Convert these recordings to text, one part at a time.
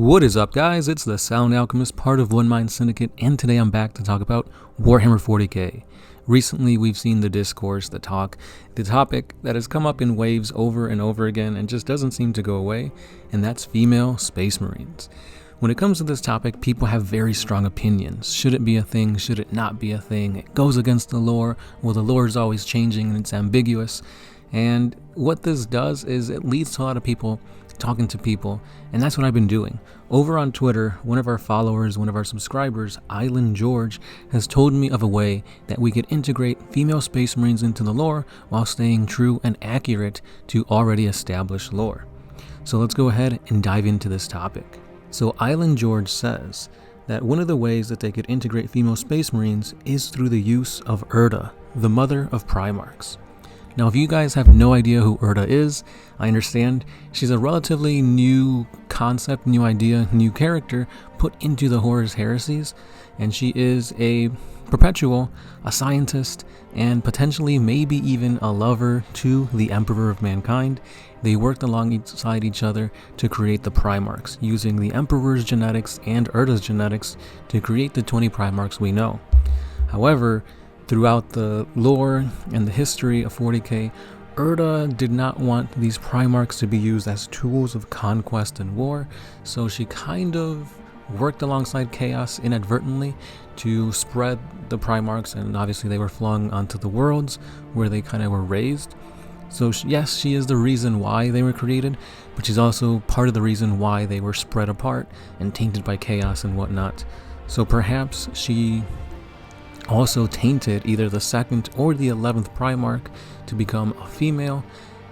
What is up, guys? It's the Sound Alchemist, part of One Mind Syndicate, and today I'm back to talk about Warhammer 40K. Recently, we've seen the discourse, the topic that has come up in waves over and over again and just doesn't seem to go away, and that's female Space Marines. When it comes to this topic, people have very strong opinions. Should it be a thing? Should it not be a thing? It goes against the lore. Well, the lore is always changing and it's ambiguous. And what this does is it leads to a lot of people talking to people, and that's what I've been doing. Over on Twitter, one of our followers, one of our subscribers, Island George, has told me of a way that we could integrate female Space Marines into the lore while staying true and accurate to already established lore. So let's go ahead and dive into this topic. So Island George says that one of the ways that they could integrate female Space Marines is through the use of Erda, the mother of Primarchs. Now, if you guys have no idea who Erda is, I understand. She's a relatively new concept, new idea, new character put into the Horus Heresies, and she is a perpetual, a scientist, and potentially maybe even a lover to the Emperor of Mankind. They worked alongside each other to create the Primarchs, using the Emperor's genetics and Erda's genetics to create the 20 Primarchs we know. However, throughout the lore and the history of 40K, Erda did not want these Primarchs to be used as tools of conquest and war, so she kind of worked alongside Chaos inadvertently to spread the Primarchs, and obviously they were flung onto the worlds where they kind of were raised. So yes, she is the reason why they were created, but she's also part of the reason why they were spread apart and tainted by Chaos and whatnot. So perhaps she also tainted either the 2nd or the 11th Primarch to become a female,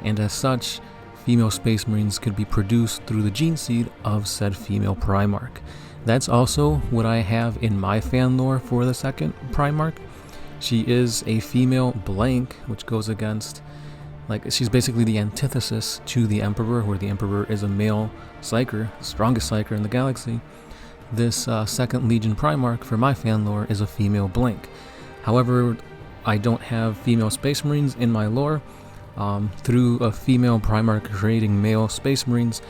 and as such, female Space Marines could be produced through the gene seed of said female Primarch. That's also what I have in my fan lore for the 2nd Primarch. She is a female blank, which goes against, she's basically the antithesis to the Emperor, where the Emperor is a male Psyker, the strongest Psyker in the galaxy. This 2nd Legion Primarch for my fan lore is a female blank. However, I don't have female Space Marines in my lore. Through a female Primarch creating male Space Marines,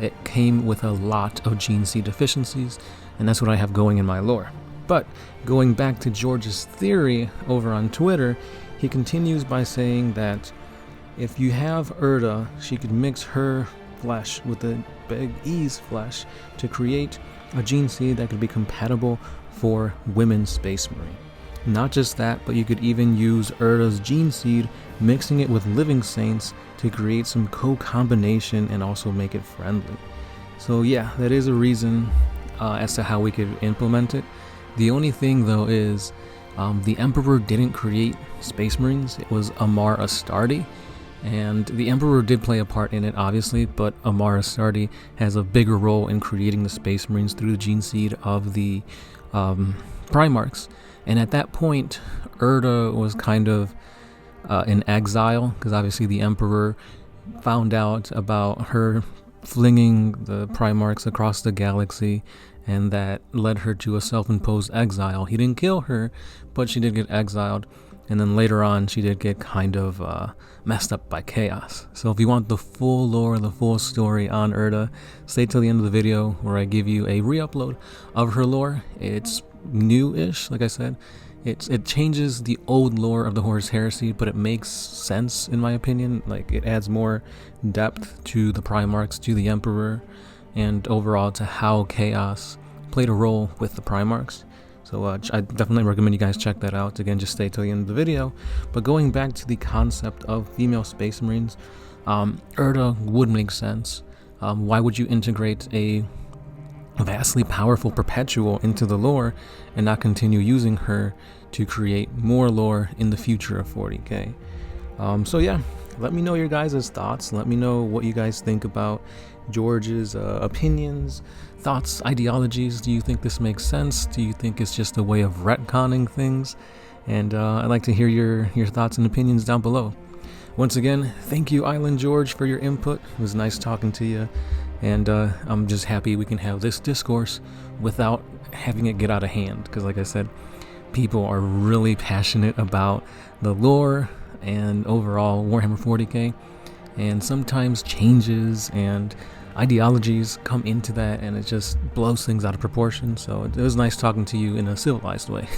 it came with a lot of gene seed deficiencies, and that's what I have going in my lore. But going back to George's theory over on Twitter, he continues by saying that if you have Erda, she could mix her flesh with the Big E's flesh to create a gene seed that could be compatible for women's Space Marine. Not just that, but you could even use Erda's gene seed, mixing it with Living Saints to create some co-combination and also make it friendly. So yeah, that is a reason as to how we could implement it. The only thing though is the Emperor didn't create Space Marines. It was Amar Astartes. And the Emperor did play a part in it, obviously, but Amar Astartes has a bigger role in creating the Space Marines through the gene seed of the Primarchs. And at that point, Erda was kind of in exile, because obviously the Emperor found out about her flinging the Primarchs across the galaxy, and that led her to a self-imposed exile. He didn't kill her, but she did get exiled. And then later on, she did get kind of messed up by Chaos. So if you want the full lore, the full story on Erda, stay till the end of the video where I give you a re-upload of her lore. It's new-ish, like I said. It changes the old lore of the Horus Heresy, but it makes sense in my opinion. Like, it adds more depth to the Primarchs, to the Emperor, and overall to how Chaos played a role with the Primarchs. So I definitely recommend you guys check that out. Again, just stay till the end of the video. But going back to the concept of female Space Marines, Erda would make sense. Why would you integrate a vastly powerful perpetual into the lore and not continue using her to create more lore in the future of 40K? So yeah, let me know your guys' thoughts. Let me know what you guys think about George's opinions, thoughts, ideologies. Do you think this makes sense? Do you think it's just a way of retconning things? And I'd like to hear your thoughts and opinions down below. Once again, thank you, Island George, for your input. It was nice talking to you, and I'm just happy we can have this discourse without having it get out of hand, because like I said, people are really passionate about the lore and overall Warhammer 40K, and sometimes changes and ideologies come into that, and it just blows things out of proportion. So it was nice talking to you in a civilized way,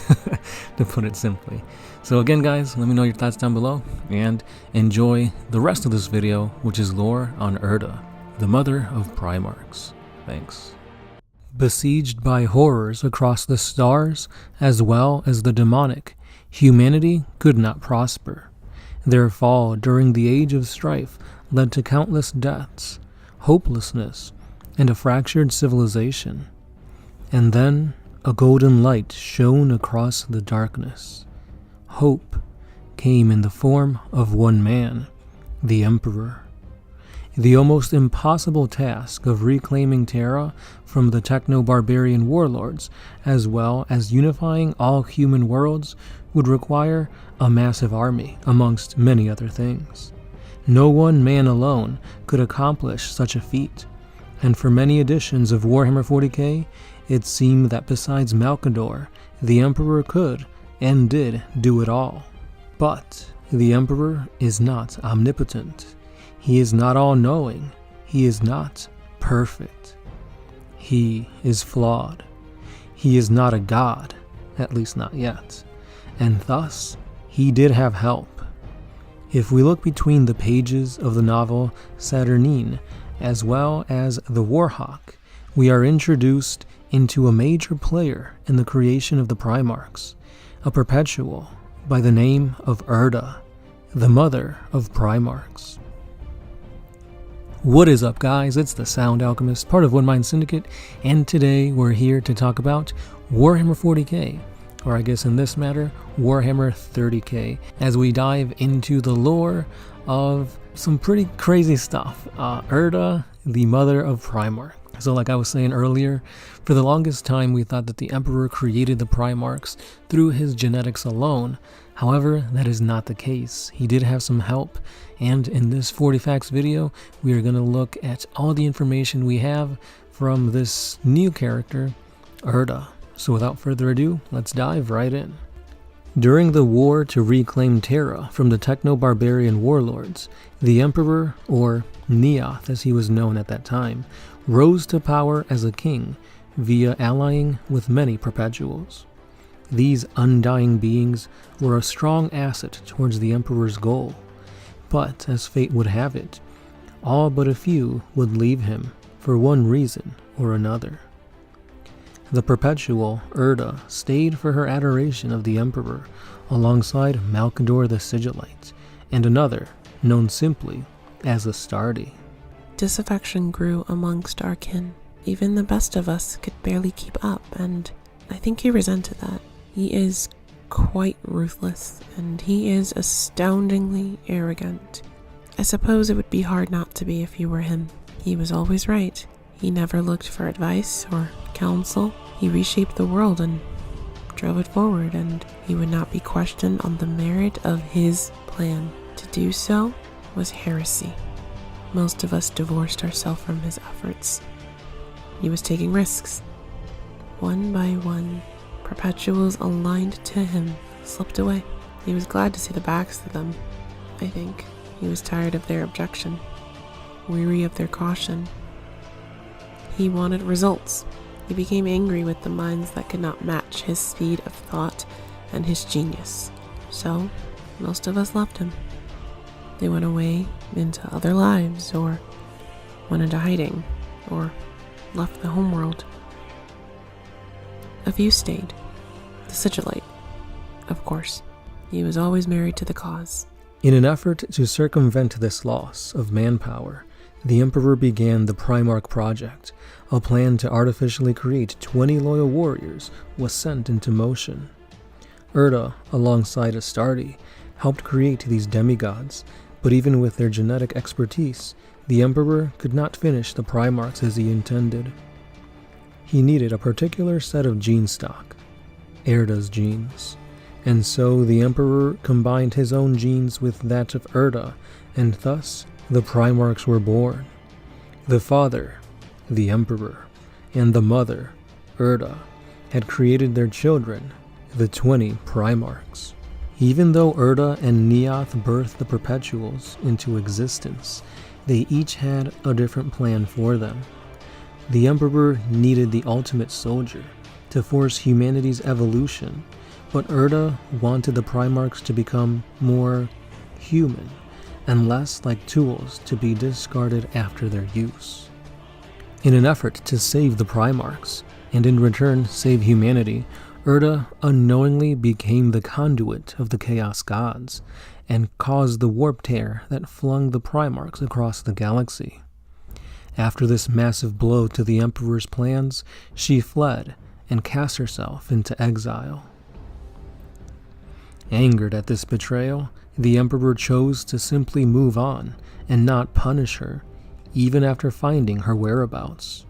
to put it simply. So again, guys, let me know your thoughts down below, and enjoy the rest of this video, which is lore on Erda, the mother of Primarchs. Thanks. Besieged by horrors across the stars, as well as the demonic, humanity could not prosper. Their fall during the Age of Strife led to countless deaths, hopelessness, and a fractured civilization. And then a golden light shone across the darkness. Hope came in the form of one man, the Emperor. The almost impossible task of reclaiming Terra from the techno-barbarian warlords, as well as unifying all human worlds, would require a massive army, amongst many other things. No one man alone could accomplish such a feat, and for many editions of Warhammer 40K, it seemed that besides Malcador, the Emperor could and did do it all. But the Emperor is not omnipotent. He is not all-knowing. He is not perfect. He is flawed. He is not a god, at least not yet, and thus he did have help. If we look between the pages of the novel Saturnine, as well as the Warhawk, we are introduced into a major player in the creation of the Primarchs, a perpetual by the name of Erda, the mother of Primarchs. What is up, guys? It's the Sound Alchemist, part of One Mind Syndicate, and today we're here to talk about Warhammer 40K, or I guess in this matter, Warhammer 30K, as we dive into the lore of some pretty crazy stuff. Erda, the mother of Primarch. So like I was saying earlier, for the longest time we thought that the Emperor created the Primarchs through his genetics alone. However, that is not the case. He did have some help, and in this 40 Facts video, we are going to look at all the information we have from this new character, Erda. So without further ado, let's dive right in. During the war to reclaim Terra from the techno-barbarian warlords, the Emperor, or Neoth as he was known at that time, rose to power as a king via allying with many perpetuals. These undying beings were a strong asset towards the Emperor's goal, but as fate would have it, all but a few would leave him for one reason or another. The perpetual Erda stayed for her adoration of the Emperor alongside Malcador the Sigillite and another known simply as Astartes. Disaffection grew amongst our kin. Even the best of us could barely keep up, and I think he resented that. He is quite ruthless, and he is astoundingly arrogant. I suppose it would be hard not to be if you were him. He was always right. He never looked for advice or counsel. He reshaped the world and drove it forward, and he would not be questioned on the merit of his plan. To do so was heresy. Most of us divorced ourselves from his efforts. He was taking risks. One by one, perpetuals aligned to him slipped away. He was glad to see the backs of them, I think. He was tired of their objection, weary of their caution. He wanted results. He became angry with the minds that could not match his speed of thought and his genius. So, most of us left him. They went away into other lives, or went into hiding, or left the homeworld. A few stayed. The Sigillite, of course. He was always married to the cause. In an effort to circumvent this loss of manpower, the Emperor began the Primarch Project. A plan to artificially create 20 loyal warriors was sent into motion. Erda, alongside Astartes, helped create these demigods, but even with their genetic expertise, the Emperor could not finish the Primarchs as he intended. He needed a particular set of gene stock, Erda's genes, and so the Emperor combined his own genes with that of Erda, and thus the Primarchs were born. The father, the Emperor, and the mother, Erda, had created their children, the 20 Primarchs. Even though Erda and Neoth birthed the Perpetuals into existence, They each had a different plan for them. The Emperor needed the ultimate soldier to force humanity's evolution, but Erda wanted the Primarchs to become more human and less like tools to be discarded after their use. In an effort to save the Primarchs, and in return save humanity, Erda unknowingly became the conduit of the Chaos Gods, and caused the warp tear that flung the Primarchs across the galaxy. After this massive blow to the Emperor's plans, she fled and cast herself into exile. Angered at this betrayal, the Emperor chose to simply move on and not punish her, even after finding her whereabouts.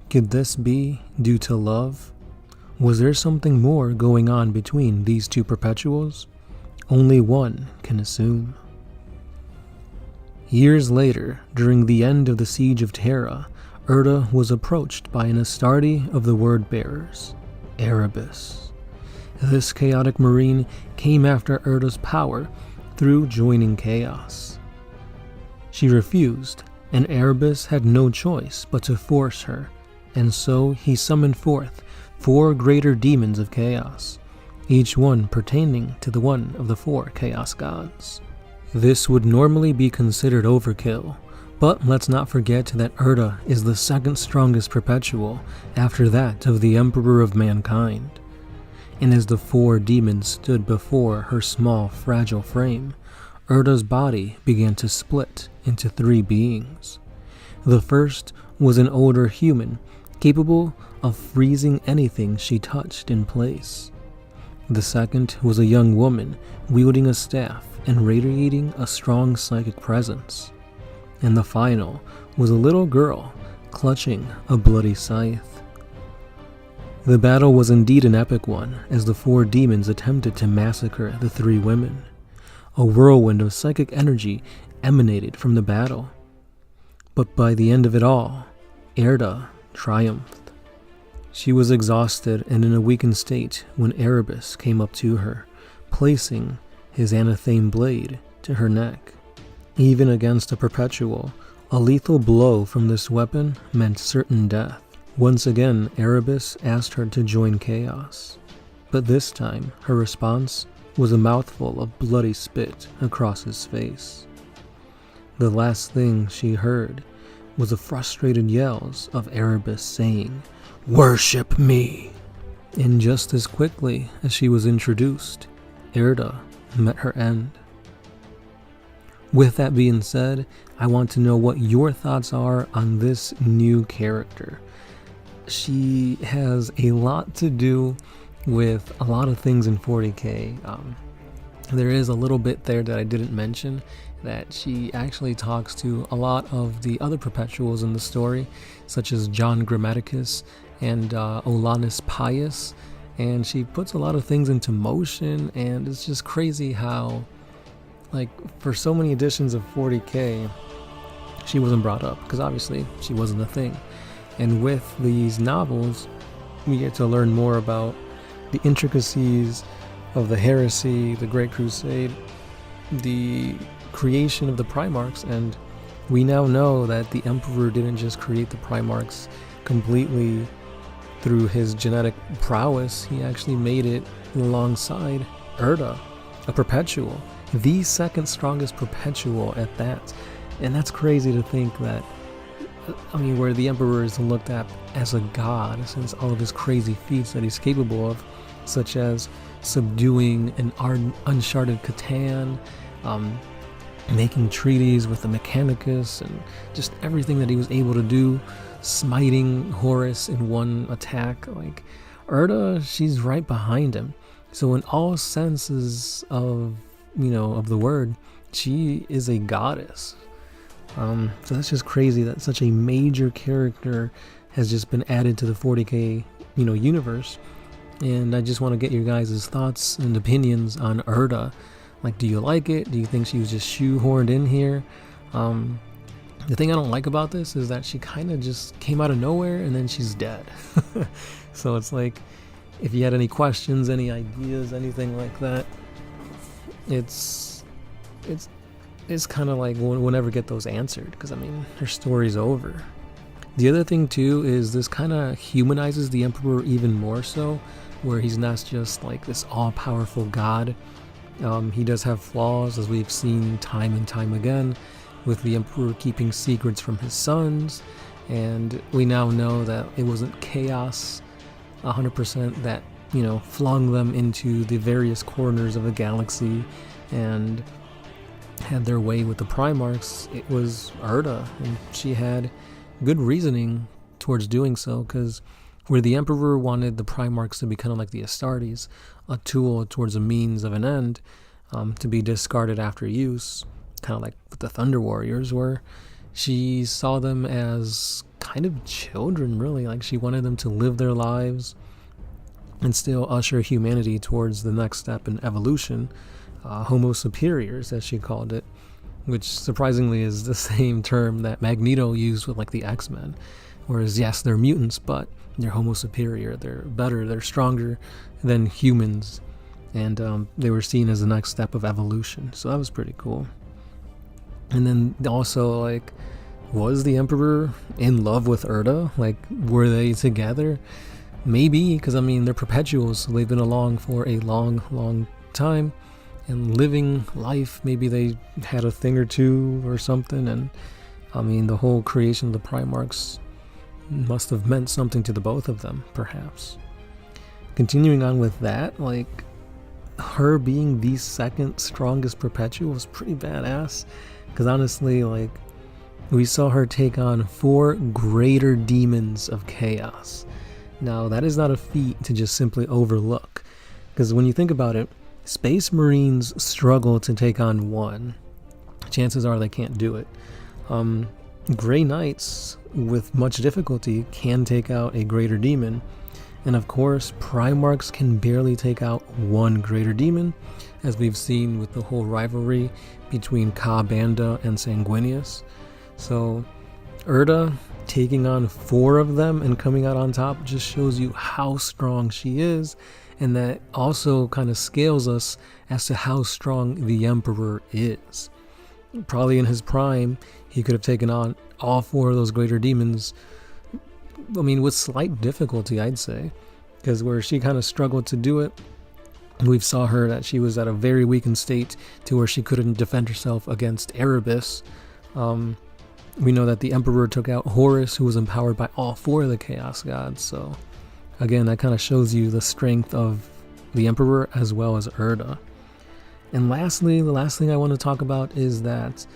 Could this be due to love? Was there something more going on between these two perpetuals? Only one can assume. Years later, during the end of the Siege of Terra, Erda was approached by an Astarte of the Word-Bearers, Erebus. This chaotic marine came after Erda's power through joining chaos. She refused, and Erebus had no choice but to force her, and so he summoned forth 4 greater demons of chaos, each one pertaining to the one of the 4 chaos gods. This would normally be considered overkill, but let's not forget that Erda is the second strongest perpetual after that of the Emperor of Mankind. And as the 4 demons stood before her small, fragile frame, Erda's body began to split into 3 beings. The first was an older human, capable of freezing anything she touched in place. The second was a young woman wielding a staff and radiating a strong psychic presence. And the final was a little girl clutching a bloody scythe. The battle was indeed an epic one, as the 4 demons attempted to massacre the 3 women. A whirlwind of psychic energy emanated from the battle. But by the end of it all, Erda triumphed. She was exhausted and in a weakened state when Erebus came up to her, placing his anatheme blade to her neck. Even against a perpetual, a lethal blow from this weapon meant certain death. Once again, Erebus asked her to join chaos, but this time her response was a mouthful of bloody spit across his face. The last thing she heard was the frustrated yells of Erebus saying, "Worship me!" And just as quickly as she was introduced, Erda met her end. With that being said, I want to know what your thoughts are on this new character. She has a lot to do with a lot of things in 40K. There is a little bit there that I didn't mention, that she actually talks to a lot of the other perpetuals in the story, such as John Grammaticus and Olanus Pius, and she puts a lot of things into motion, and it's just crazy how, like, for so many editions of 40K, she wasn't brought up, because obviously she wasn't a thing. And with these novels, we get to learn more about the intricacies of the heresy, the Great Crusade, the creation of the Primarchs, and we now know that the Emperor didn't just create the Primarchs completely through his genetic prowess. He actually made it alongside Erda, a perpetual, the second strongest perpetual at that. And that's crazy to think that, I mean, where the Emperor is looked at as a god, since all of his crazy feats that he's capable of, such as subduing an uncharted Catan, making treaties with the Mechanicus, and just everything that he was able to do, smiting Horus in one attack. Like, Erda, she's right behind him. So in all senses of, of the word, she is a goddess. So that's just crazy that such a major character has just been added to the 40K, universe. And I just want to get your guys' thoughts and opinions on Erda. Like, do you like it? Do you think she was just shoehorned in here? The thing I don't like about this is that she kind of just came out of nowhere and then she's dead. So it's like, if you had any questions, any ideas, anything like that, it's it's kind of like we'll never get those answered, because I mean, her story's over. The other thing too is this kind of humanizes the Emperor even more so, where he's not just like this all-powerful god. He does have flaws, as we've seen time and time again, with the Emperor keeping secrets from his sons, and we now know that it wasn't chaos 100% that, you know, flung them into the various corners of the galaxy and had their way with the Primarchs. It was Erda, and she had good reasoning towards doing so, because where the Emperor wanted the Primarchs to be kind of like the Astartes, a tool towards a means of an end, to be discarded after use, kind of like with the Thunder Warriors, where she saw them as kind of children, really. Like, she wanted them to live their lives and still usher humanity towards the next step in evolution, Homo superiors, as she called it, which surprisingly is the same term that Magneto used with like the X-Men. Whereas yes, they're mutants, but they're Homo superior, they're better, they're stronger than humans, and they were seen as the next step of evolution. So that was pretty cool. And then also, like, was the Emperor in love with Erda? Like, were they together? Maybe, because I mean, they're perpetuals, so they've been along for a long time and living life. Maybe they had a thing or two or something, and I mean, the whole creation of the Primarchs must have meant something to the both of them, perhaps. Continuing on with that, like, her being the second strongest perpetual was pretty badass, because honestly, like, we saw her take on 4 greater demons of chaos. Now, that is not a feat to just simply overlook, because when you think about it, Space Marines struggle to take on 1. Chances are they can't do it. Grey Knights, with much difficulty, can take out a greater demon. And of course, Primarchs can barely take out 1 greater demon, as we've seen with the whole rivalry between Ka Banda and Sanguinius. So, Erda taking on 4 of them and coming out on top just shows you how strong she is, and that also kind of scales us as to how strong the Emperor is. Probably in his prime, he could have taken on all 4 of those greater demons, I mean, with slight difficulty, I'd say, because where she kind of struggled to do it, we saw her that she was at a very weakened state to where she couldn't defend herself against Erebus. We know that the Emperor took out Horus, who was empowered by all 4 of the Chaos Gods, so again, that kind of shows you the strength of the Emperor as well as Erda. And lastly, the last thing I want to talk about is that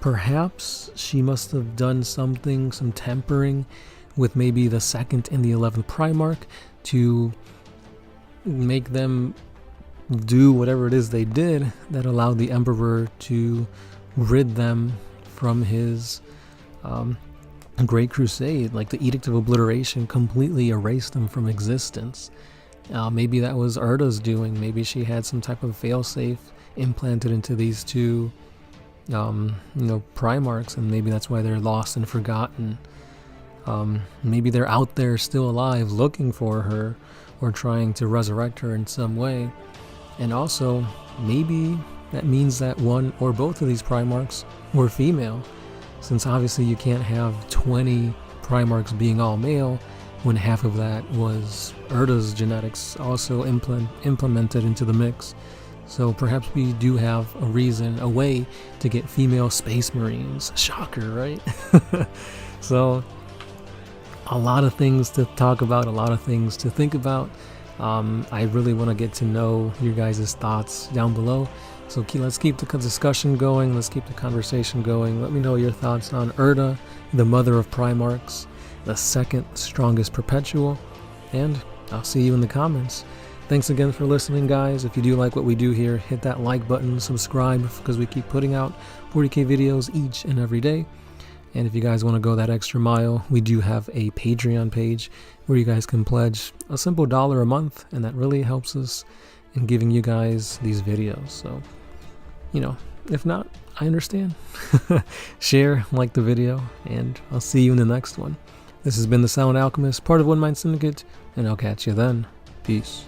perhaps she must have done something, some tempering with maybe the 2nd and the 11th Primarch to make them do whatever it is they did that allowed the Emperor to rid them from his Great Crusade. Like, the Edict of Obliteration completely erased them from existence. Maybe that was Erda's doing. Maybe she had some type of failsafe implanted into these 2 Primarchs, and maybe that's why they're lost and forgotten. Maybe they're out there still alive looking for her or trying to resurrect her in some way. And also, maybe that means that 1 or both of these Primarchs were female, since obviously you can't have 20 Primarchs being all male when half of that was Erda's genetics also implemented into the mix. So perhaps we do have a reason, a way to get female Space Marines. Shocker, right? So, a lot of things to talk about, a lot of things to think about. I really want to get to know your guys' thoughts down below. So let's keep the discussion going, let's keep the conversation going. Let me know your thoughts on Erda, the mother of Primarchs, the 2nd strongest perpetual, and I'll see you in the comments. Thanks again for listening, guys. If you do like what we do here, hit that like button, subscribe, because we keep putting out 40K videos each and every day. And if you guys want to go that extra mile, we do have a Patreon page where you guys can pledge a simple $1 a month, and that really helps us in giving you guys these videos. So, if not, I understand. Share, like the video, and I'll see you in the next one. This has been the Sound Alchemist, part of One Mind Syndicate, and I'll catch you then. Peace.